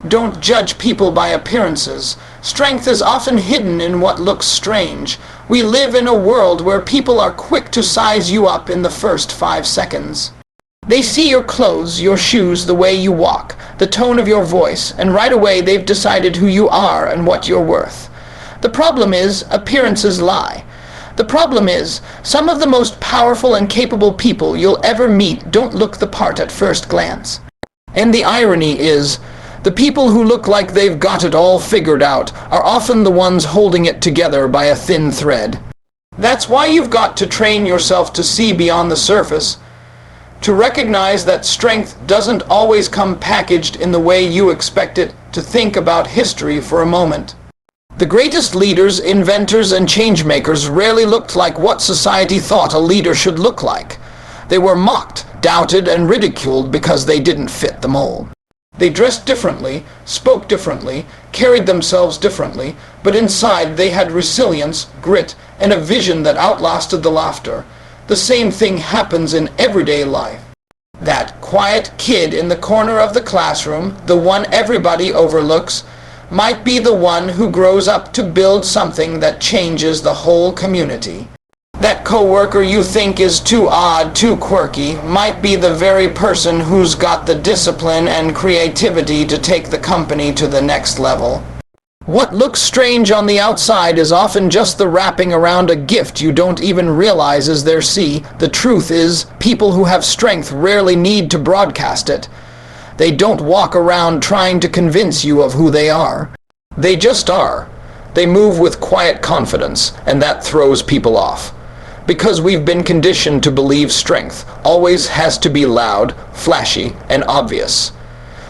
Don't judge people by appearances. Strength is often hidden in what looks strange. We live in a world where people are quick to size you up in the first 5 seconds. They see your clothes, your shoes, the way you walk, the tone of your voice, and right away they've decided who you are and what you're worth. The problem is, appearances lie. The problem is, some of the most powerful and capable people you'll ever meet don't look the part at first glance. And the irony is, the people who look like they've got it all figured out are often the ones holding it together by a thin thread. That's why you've got to train yourself to see beyond the surface, to recognize that strength doesn't always come packaged in the way you expect it, to think about history for a moment. The greatest leaders, inventors, and changemakers rarely looked like what society thought a leader should look like. They were mocked, doubted, and ridiculed because they didn't fit the mold. They dressed differently, spoke differently, carried themselves differently, but inside they had resilience, grit, and a vision that outlasted the laughter. The same thing happens in everyday life. That quiet kid in the corner of the classroom, the one everybody overlooks, might be the one who grows up to build something that changes the whole community. That coworker you think is too odd, too quirky, might be the very person who's got the discipline and creativity to take the company to the next level. What looks strange on the outside is often just the wrapping around a gift you don't even realize is there. See, the truth is, people who have strength rarely need to broadcast it. They don't walk around trying to convince you of who they are. They just are. They move with quiet confidence, and that throws people off. Because we've been conditioned to believe strength always has to be loud, flashy, and obvious.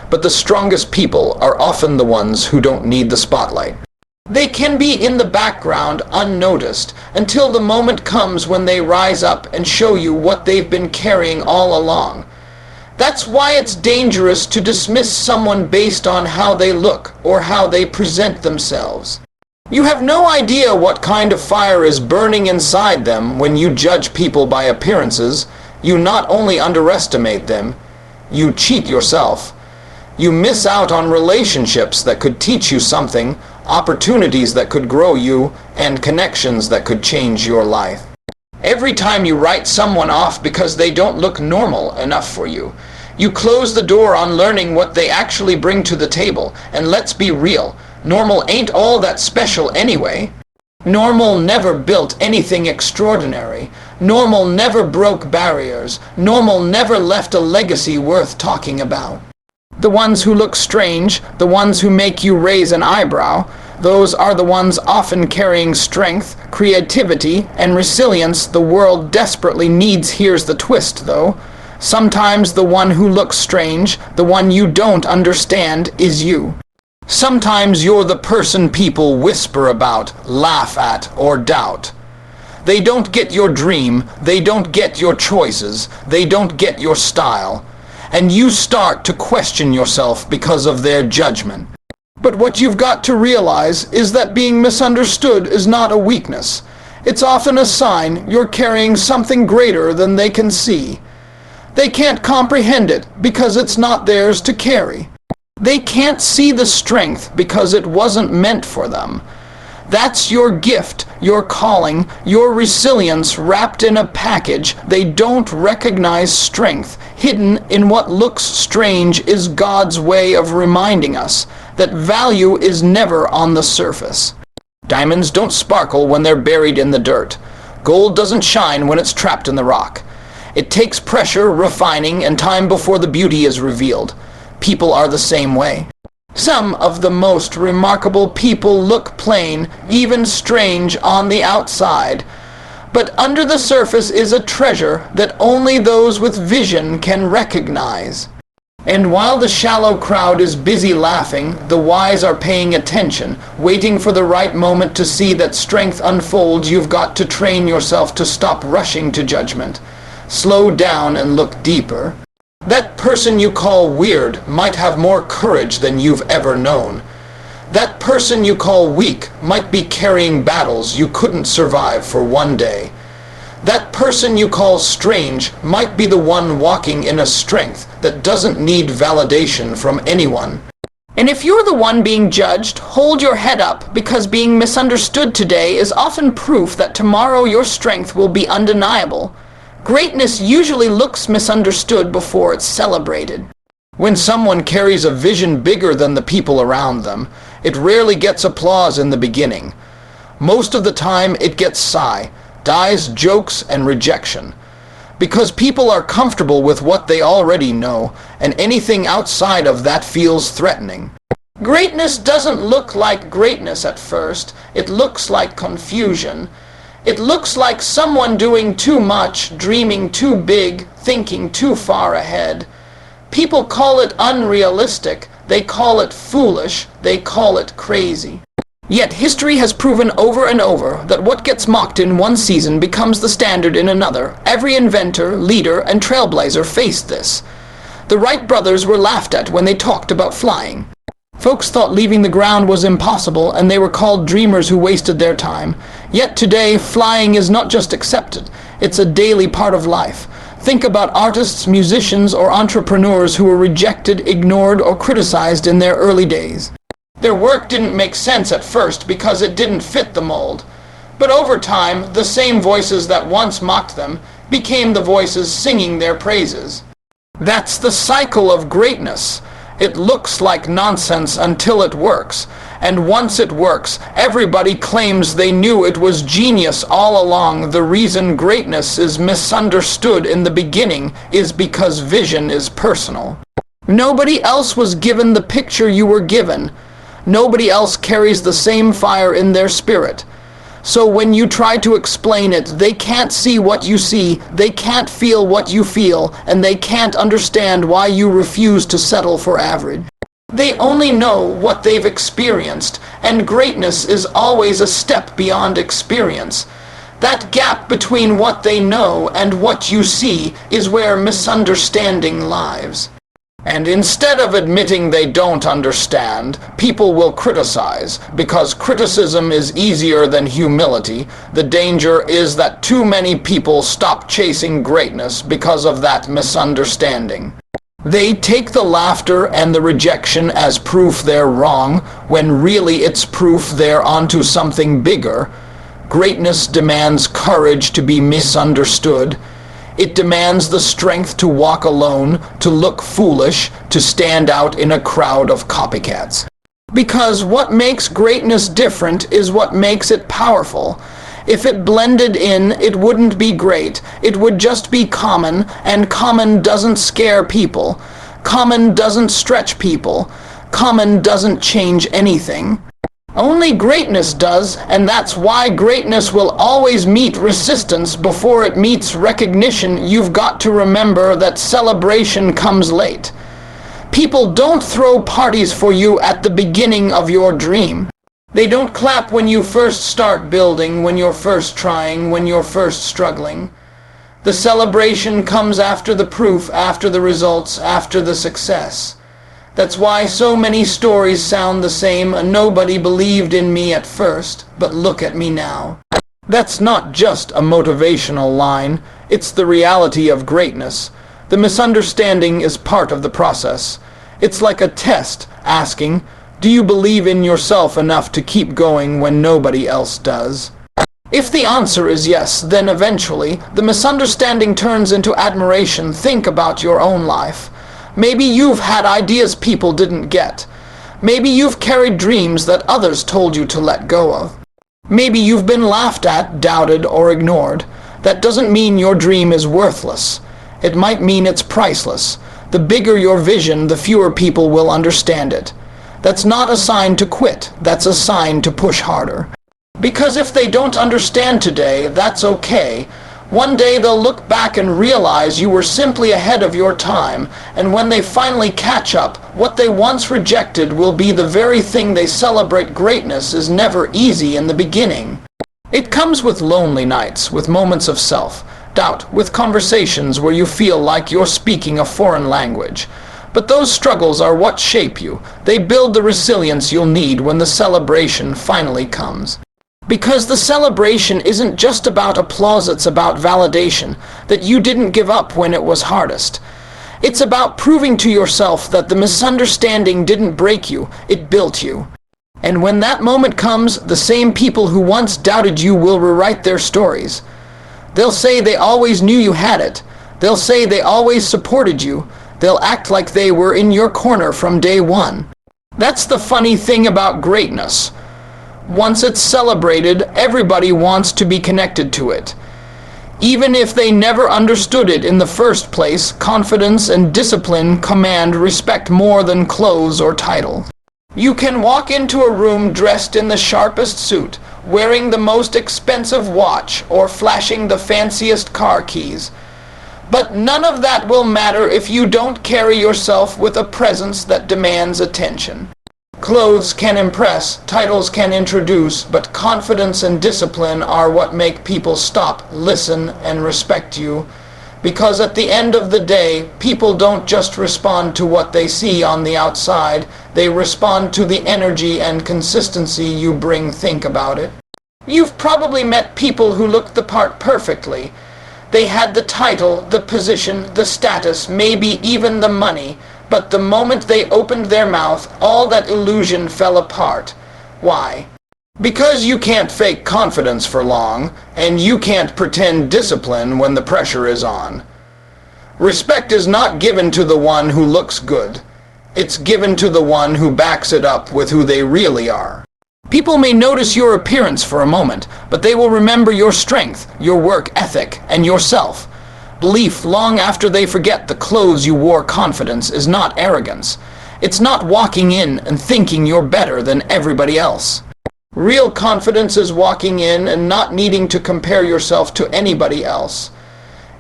But the strongest people are often the ones who don't need the spotlight. They can be in the background, unnoticed, until the moment comes when they rise up and show you what they've been carrying all along. That's why it's dangerous to dismiss someone based on how they look or how they present themselves. You have no idea what kind of fire is burning inside them when you judge people by appearances. You not only underestimate them, you cheat yourself. You miss out on relationships that could teach you something, opportunities that could grow you, and connections that could change your life. Every time you write someone off because they don't look normal enough for you, you close the door on learning what they actually bring to the table. And let's be real, normal ain't all that special anyway. Normal never built anything extraordinary. Normal never broke barriers. Normal never left a legacy worth talking about. The ones who look strange, the ones who make you raise an eyebrow, those are the ones often carrying strength, creativity, and resilience the world desperately needs. Here's the twist, though. Sometimes the one who looks strange, the one you don't understand, is you. Sometimes you're the person people whisper about, laugh at, or doubt. They don't get your dream, they don't get your choices, they don't get your style. And you start to question yourself because of their judgment. But what you've got to realize is that being misunderstood is not a weakness. It's often a sign you're carrying something greater than they can see. They can't comprehend it because it's not theirs to carry. They can't see the strength because it wasn't meant for them. That's your gift, your calling, your resilience wrapped in a package. They don't recognize strength. Hidden in what looks strange is God's way of reminding us that value is never on the surface. Diamonds don't sparkle when they're buried in the dirt. Gold doesn't shine when it's trapped in the rock. It takes pressure, refining, and time before the beauty is revealed. People are the same way. Some of the most remarkable people look plain, even strange on the outside. But under the surface is a treasure that only those with vision can recognize. And while the shallow crowd is busy laughing, the wise are paying attention, waiting for the right moment to see that strength unfolds. You've got to train yourself to stop rushing to judgment. Slow down and look deeper. That person you call weird might have more courage than you've ever known. That person you call weak might be carrying battles you couldn't survive for one day. That person you call strange might be the one walking in a strength that doesn't need validation from anyone. And if you're the one being judged, hold your head up, because being misunderstood today is often proof that tomorrow your strength will be undeniable. Greatness usually looks misunderstood before it's celebrated. When someone carries a vision bigger than the people around them, it rarely gets applause in the beginning. Most of the time it gets sigh, dies, jokes, and rejection. Because people are comfortable with what they already know, and anything outside of that feels threatening. Greatness doesn't look like greatness at first. It looks like confusion. It looks like someone doing too much, dreaming too big, thinking too far ahead. People call it unrealistic, they call it foolish, they call it crazy. Yet history has proven over and over that what gets mocked in one season becomes the standard in another. Every inventor, leader, and trailblazer faced this. The Wright brothers were laughed at when they talked about flying. Folks thought leaving the ground was impossible, and they were called dreamers who wasted their time. Yet today, flying is not just accepted, it's a daily part of life. Think about artists, musicians, or entrepreneurs who were rejected, ignored, or criticized in their early days. Their work didn't make sense at first because it didn't fit the mold. But over time, the same voices that once mocked them became the voices singing their praises. That's the cycle of greatness. It looks like nonsense until it works. And once it works, everybody claims they knew it was genius all along. The reason greatness is misunderstood in the beginning is because vision is personal. Nobody else was given the picture you were given. Nobody else carries the same fire in their spirit. So when you try to explain it, they can't see what you see, they can't feel what you feel, and they can't understand why you refuse to settle for average. They only know what they've experienced, and greatness is always a step beyond experience. That gap between what they know and what you see is where misunderstanding lies. And instead of admitting they don't understand, people will criticize, because criticism is easier than humility. The danger is that too many people stop chasing greatness because of that misunderstanding. They take the laughter and the rejection as proof they're wrong, when really it's proof they're onto something bigger. Greatness demands courage to be misunderstood. It demands the strength to walk alone, to look foolish, to stand out in a crowd of copycats. Because what makes greatness different is what makes it powerful. If it blended in, it wouldn't be great. It would just be common, and common doesn't scare people. Common doesn't stretch people. Common doesn't change anything. Only greatness does, and that's why greatness will always meet resistance before it meets recognition. You've got to remember that celebration comes late. People don't throw parties for you at the beginning of your dream. They don't clap when you first start building, when you're first trying, when you're first struggling. The celebration comes after the proof, after the results, after the success. That's why so many stories sound the same. Nobody believed in me at first, but look at me now. That's not just a motivational line, it's the reality of greatness. The misunderstanding is part of the process. It's like a test asking, do you believe in yourself enough to keep going when nobody else does? If the answer is yes, then eventually the misunderstanding turns into admiration. Think about your own life. Maybe you've had ideas people didn't get. Maybe you've carried dreams that others told you to let go of. Maybe you've been laughed at, doubted, or ignored. That doesn't mean your dream is worthless. It might mean it's priceless. The bigger your vision, the fewer people will understand it. That's not a sign to quit. That's a sign to push harder. Because if they don't understand today, that's okay. One day they'll look back and realize you were simply ahead of your time, and when they finally catch up, what they once rejected will be the very thing they celebrate. Greatness is never easy in the beginning. It comes with lonely nights, with moments of self-doubt, with conversations where you feel like you're speaking a foreign language. But those struggles are what shape you. They build the resilience you'll need when the celebration finally comes. Because the celebration isn't just about applause, it's about validation, that you didn't give up when it was hardest. It's about proving to yourself that the misunderstanding didn't break you, it built you. And when that moment comes, the same people who once doubted you will rewrite their stories. They'll say they always knew you had it. They'll say they always supported you. They'll act like they were in your corner from day one. That's the funny thing about greatness. Once it's celebrated, everybody wants to be connected to it. Even if they never understood it in the first place, confidence and discipline command respect more than clothes or title. You can walk into a room dressed in the sharpest suit, wearing the most expensive watch, or flashing the fanciest car keys. But none of that will matter if you don't carry yourself with a presence that demands attention. Clothes can impress, titles can introduce, but confidence and discipline are what make people stop, listen, and respect you. Because at the end of the day, people don't just respond to what they see on the outside, they respond to the energy and consistency you bring. Think about it. You've probably met people who looked the part perfectly. They had the title, the position, the status, maybe even the money, but the moment they opened their mouth, all that illusion fell apart. Why? Because you can't fake confidence for long, and you can't pretend discipline when the pressure is on. Respect is not given to the one who looks good. It's given to the one who backs it up with who they really are. People may notice your appearance for a moment, but they will remember your strength, your work ethic, and yourself. Belief long after they forget the clothes you wore. Confidence is not arrogance. It's not walking in and thinking you're better than everybody else. Real confidence is walking in and not needing to compare yourself to anybody else.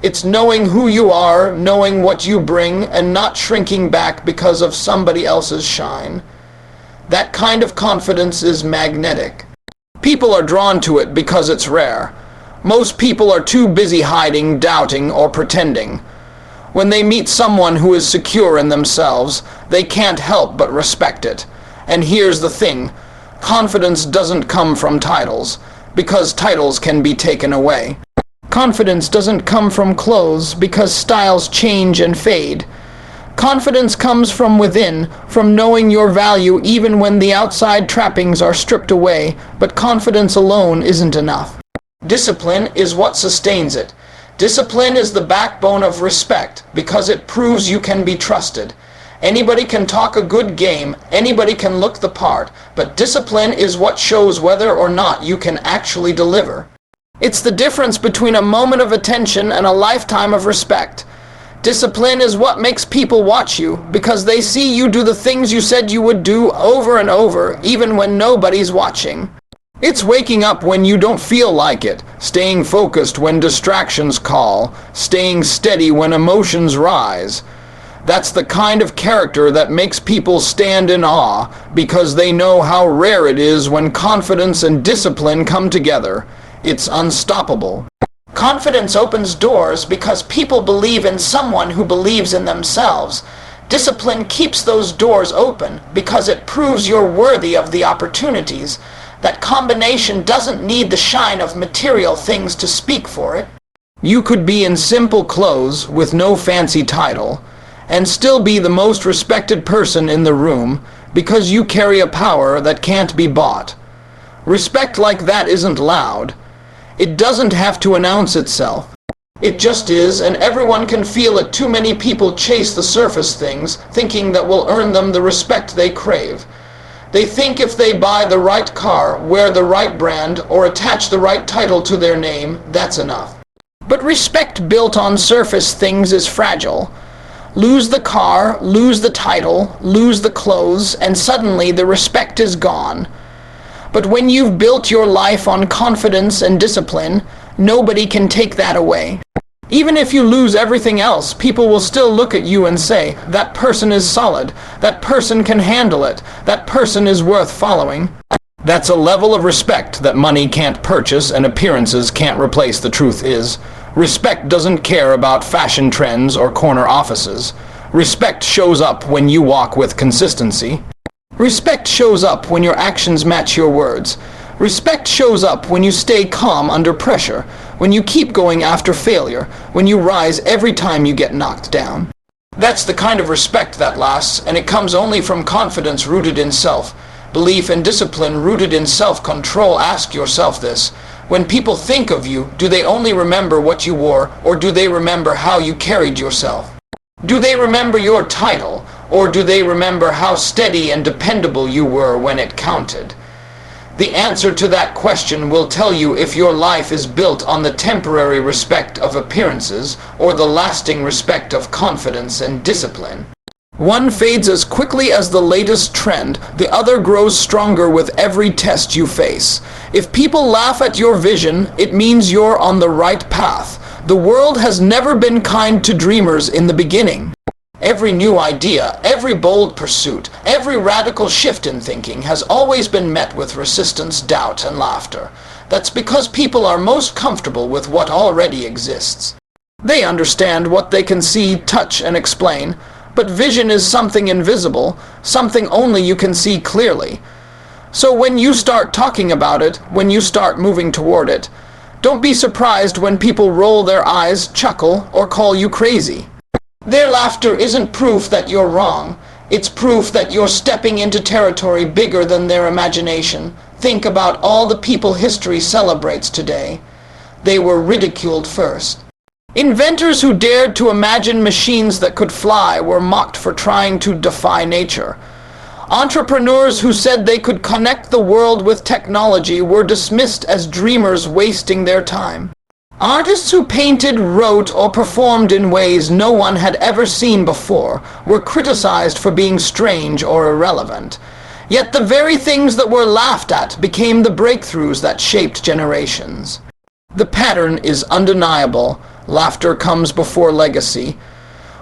It's knowing who you are, knowing what you bring, and not shrinking back because of somebody else's shine. That kind of confidence is magnetic. People are drawn to it because it's rare. Most people are too busy hiding, doubting, or pretending. When they meet someone who is secure in themselves, they can't help but respect it. And here's the thing. Confidence doesn't come from titles, because titles can be taken away. Confidence doesn't come from clothes, because styles change and fade. Confidence comes from within, from knowing your value even when the outside trappings are stripped away, but confidence alone isn't enough. Discipline is what sustains it. Discipline is the backbone of respect, because it proves you can be trusted. Anybody can talk a good game, anybody can look the part, but discipline is what shows whether or not you can actually deliver. It's the difference between a moment of attention and a lifetime of respect. Discipline is what makes people watch you, because they see you do the things you said you would do over and over, even when nobody's watching. It's waking up when you don't feel like it, staying focused when distractions call, staying steady when emotions rise. That's the kind of character that makes people stand in awe, because they know how rare it is when confidence and discipline come together. It's unstoppable. Confidence opens doors because people believe in someone who believes in themselves. Discipline keeps those doors open because it proves you're worthy of the opportunities. That combination doesn't need the shine of material things to speak for it. You could be in simple clothes with no fancy title, and still be the most respected person in the room because you carry a power that can't be bought. Respect like that isn't loud. It doesn't have to announce itself. It just is, and everyone can feel it. Too many people chase the surface things, thinking that will earn them the respect they crave. They think if they buy the right car, wear the right brand, or attach the right title to their name, that's enough. But respect built on surface things is fragile. Lose the car, lose the title, lose the clothes, and suddenly the respect is gone. But when you've built your life on confidence and discipline, nobody can take that away. Even if you lose everything else, people will still look at you and say, that person is solid, that person can handle it, that person is worth following. That's a level of respect that money can't purchase and appearances can't replace. The truth is, respect doesn't care about fashion trends or corner offices. Respect shows up when you walk with consistency. Respect shows up when your actions match your words. Respect shows up when you stay calm under pressure, when you keep going after failure, when you rise every time you get knocked down. That's the kind of respect that lasts, and it comes only from confidence rooted in self. Belief and discipline rooted in self-control. Ask yourself this. When people think of you, do they only remember what you wore, or do they remember how you carried yourself? Do they remember your title, or do they remember how steady and dependable you were when it counted? The answer to that question will tell you if your life is built on the temporary respect of appearances or the lasting respect of confidence and discipline. One fades as quickly as the latest trend, the other grows stronger with every test you face. If people laugh at your vision, it means you're on the right path. The world has never been kind to dreamers in the beginning. Every new idea, every bold pursuit, every radical shift in thinking has always been met with resistance, doubt, and laughter. That's because people are most comfortable with what already exists. They understand what they can see, touch, and explain, but vision is something invisible, something only you can see clearly. So when you start talking about it, when you start moving toward it, don't be surprised when people roll their eyes, chuckle, or call you crazy. Their laughter isn't proof that you're wrong. It's proof that you're stepping into territory bigger than their imagination. Think about all the people history celebrates today. They were ridiculed first. Inventors who dared to imagine machines that could fly were mocked for trying to defy nature. Entrepreneurs who said they could connect the world with technology were dismissed as dreamers wasting their time. Artists who painted, wrote, or performed in ways no one had ever seen before were criticized for being strange or irrelevant. Yet the very things that were laughed at became the breakthroughs that shaped generations. The pattern is undeniable. Laughter comes before legacy.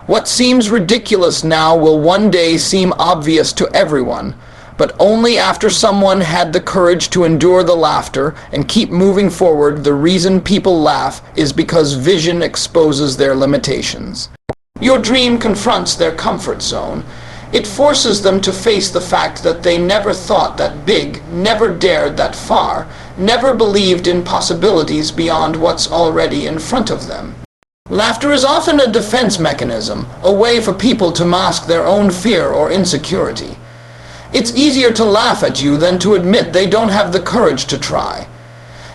What seems ridiculous now will one day seem obvious to everyone, but only after someone had the courage to endure the laughter and keep moving forward. The reason people laugh is because vision exposes their limitations. Your dream confronts their comfort zone. It forces them to face the fact that they never thought that big, never dared that far, never believed in possibilities beyond what's already in front of them. Laughter is often a defense mechanism, a way for people to mask their own fear or insecurity. It's easier to laugh at you than to admit they don't have the courage to try.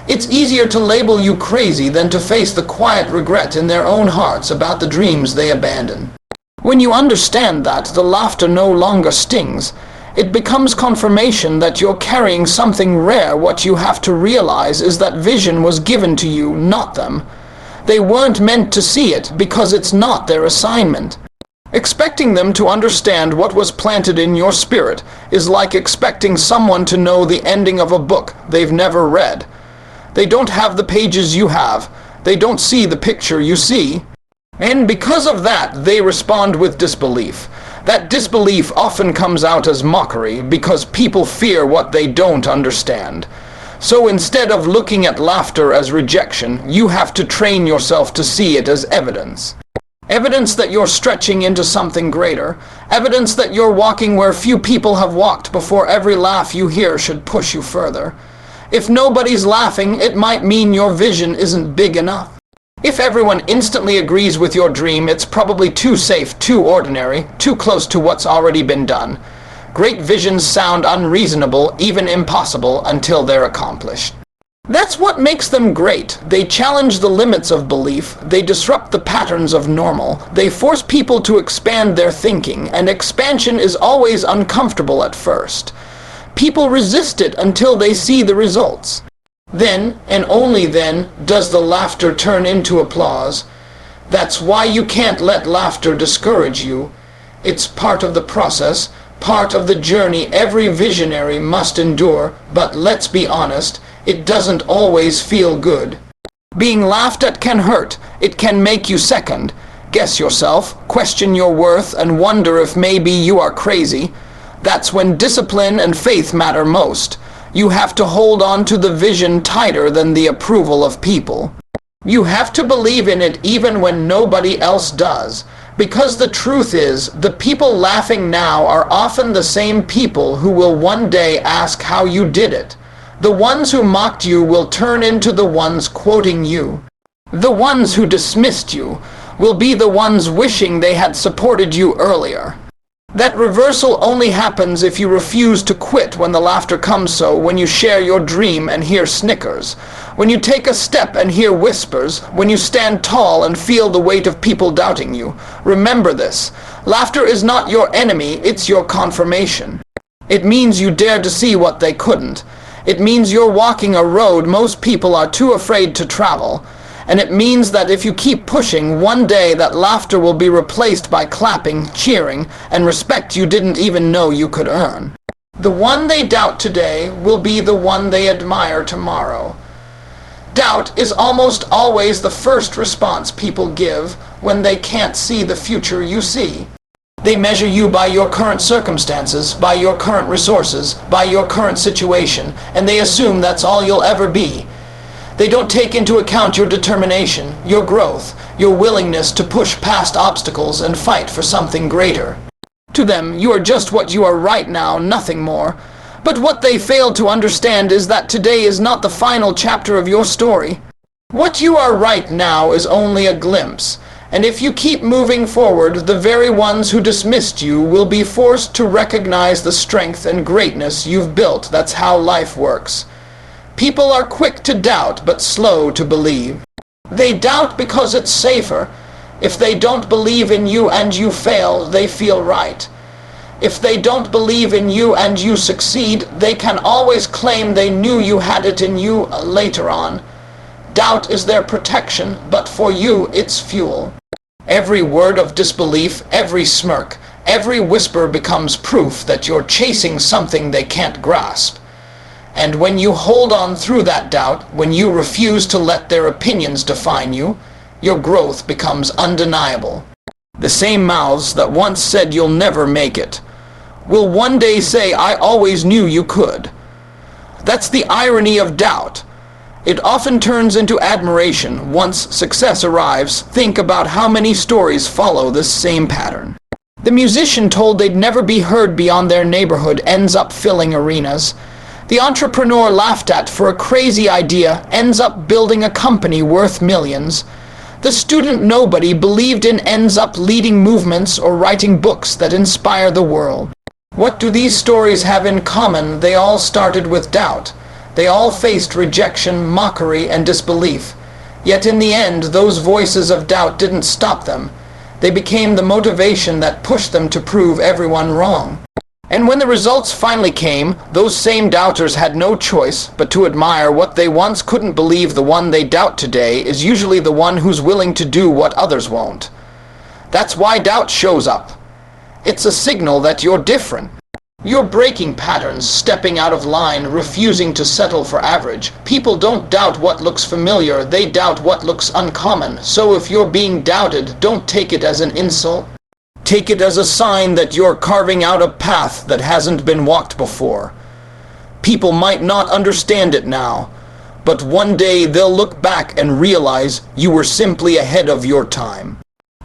It's easier to label you crazy than to face the quiet regret in their own hearts about the dreams they abandoned. When you understand that, the laughter no longer stings. It becomes confirmation that you're carrying something rare. What you have to realize is that vision was given to you, not them. They weren't meant to see it because it's not their assignment. Expecting them to understand what was planted in your spirit is like expecting someone to know the ending of a book they've never read. They don't have the pages you have. They don't see the picture you see. And because of that, they respond with disbelief. That disbelief often comes out as mockery because people fear what they don't understand. So instead of looking at laughter as rejection, you have to train yourself to see it as evidence. Evidence that you're stretching into something greater. Evidence that you're walking where few people have walked before. Every laugh you hear should push you further. If nobody's laughing, it might mean your vision isn't big enough. If everyone instantly agrees with your dream, it's probably too safe, too ordinary, too close to what's already been done. Great visions sound unreasonable, even impossible, until they're accomplished. That's what makes them great. They challenge the limits of belief. They disrupt the patterns of normal. They force people to expand their thinking, and expansion is always uncomfortable at first. People resist it until they see the results. Then, and only then, does the laughter turn into applause. That's why you can't let laughter discourage you. It's part of the process, part of the journey every visionary must endure, but let's be honest, it doesn't always feel good. Being laughed at can hurt. It can make you second. Guess yourself, question your worth, and wonder if maybe you are crazy. That's when discipline and faith matter most. You have to hold on to the vision tighter than the approval of people. You have to believe in it even when nobody else does. Because the truth is, the people laughing now are often the same people who will one day ask how you did it. The ones who mocked you will turn into the ones quoting you. The ones who dismissed you will be the ones wishing they had supported you earlier. That reversal only happens if you refuse to quit when the laughter comes, so when you share your dream and hear snickers, when you take a step and hear whispers, when you stand tall and feel the weight of people doubting you. Remember this. Laughter is not your enemy, it's your confirmation. It means you dared to see what they couldn't. It means you're walking a road most people are too afraid to travel. And it means that if you keep pushing, one day that laughter will be replaced by clapping, cheering, and respect you didn't even know you could earn. The one they doubt today will be the one they admire tomorrow. Doubt is almost always the first response people give when they can't see the future you see. They measure you by your current circumstances, by your current resources, by your current situation, and they assume that's all you'll ever be. They don't take into account your determination, your growth, your willingness to push past obstacles and fight for something greater. To them, you are just what you are right now, nothing more. But what they fail to understand is that today is not the final chapter of your story. What you are right now is only a glimpse, and if you keep moving forward, the very ones who dismissed you will be forced to recognize the strength and greatness you've built. That's how life works. People are quick to doubt, but slow to believe. They doubt because it's safer. If they don't believe in you and you fail, they feel right. If they don't believe in you and you succeed, they can always claim they knew you had it in you later on. Doubt is their protection, but for you it's fuel. Every word of disbelief, every smirk, every whisper becomes proof that you're chasing something they can't grasp. And when you hold on through that doubt, when you refuse to let their opinions define you, your growth becomes undeniable. The same mouths that once said you'll never make it will one day say, I always knew you could. That's the irony of doubt. It often turns into admiration once success arrives. Think about how many stories follow this same pattern. The musician told they'd never be heard beyond their neighborhood ends up filling arenas. The entrepreneur laughed at for a crazy idea ends up building a company worth millions. The student nobody believed in ends up leading movements or writing books that inspire the world. What do these stories have in common? They all started with doubt. They all faced rejection, mockery, and disbelief. Yet in the end, those voices of doubt didn't stop them. They became the motivation that pushed them to prove everyone wrong. And when the results finally came, those same doubters had no choice but to admire what they once couldn't believe. The one they doubt today is usually the one who's willing to do what others won't. That's why doubt shows up. It's a signal that you're different. You're breaking patterns, stepping out of line, refusing to settle for average. People don't doubt what looks familiar, they doubt what looks uncommon. So if you're being doubted, don't take it as an insult. Take it as a sign that you're carving out a path that hasn't been walked before. People might not understand it now, but one day they'll look back and realize you were simply ahead of your time.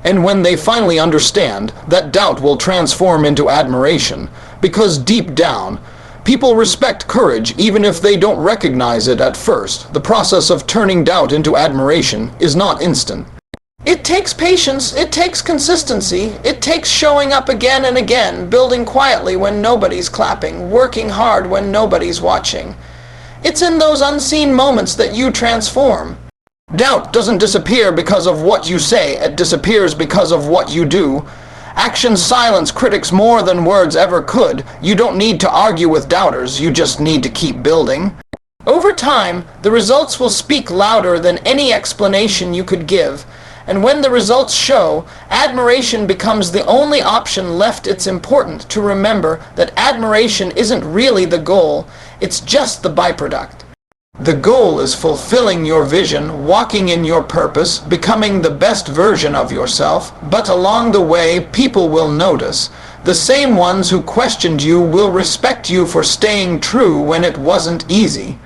And when they finally understand, that doubt will transform into admiration, because deep down, people respect courage even if they don't recognize it at first. The process of turning doubt into admiration is not instant. It takes patience, it takes consistency, it takes showing up again and again, building quietly when nobody's clapping, working hard when nobody's watching. It's in those unseen moments that you transform. Doubt doesn't disappear because of what you say, it disappears because of what you do. Actions silence critics more than words ever could. You don't need to argue with doubters, you just need to keep building. Over time, the results will speak louder than any explanation you could give. And when the results show, admiration becomes the only option left. It's important to remember that admiration isn't really the goal, it's just the byproduct. The goal is fulfilling your vision, walking in your purpose, becoming the best version of yourself, but along the way, people will notice. The same ones who questioned you will respect you for staying true when it wasn't easy.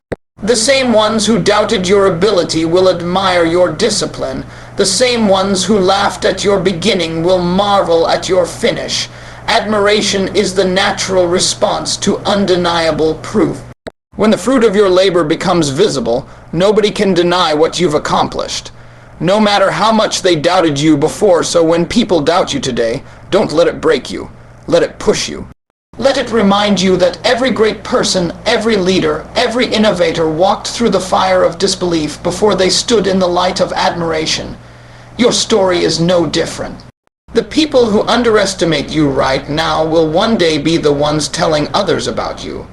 The same ones who doubted your ability will admire your discipline. The same ones who laughed at your beginning will marvel at your finish. Admiration is the natural response to undeniable proof. When the fruit of your labor becomes visible, nobody can deny what you've accomplished. No matter how much they doubted you before, so when people doubt you today, don't let it break you. Let it push you. Let it remind you that every great person, every leader, every innovator walked through the fire of disbelief before they stood in the light of admiration. Your story is no different. The people who underestimate you right now will one day be the ones telling others about you,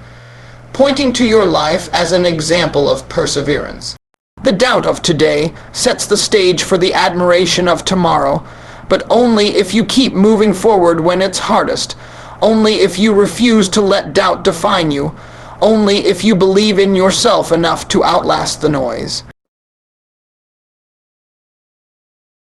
pointing to your life as an example of perseverance. The doubt of today sets the stage for the admiration of tomorrow, but only if you keep moving forward when it's hardest, only if you refuse to let doubt define you, only if you believe in yourself enough to outlast the noise.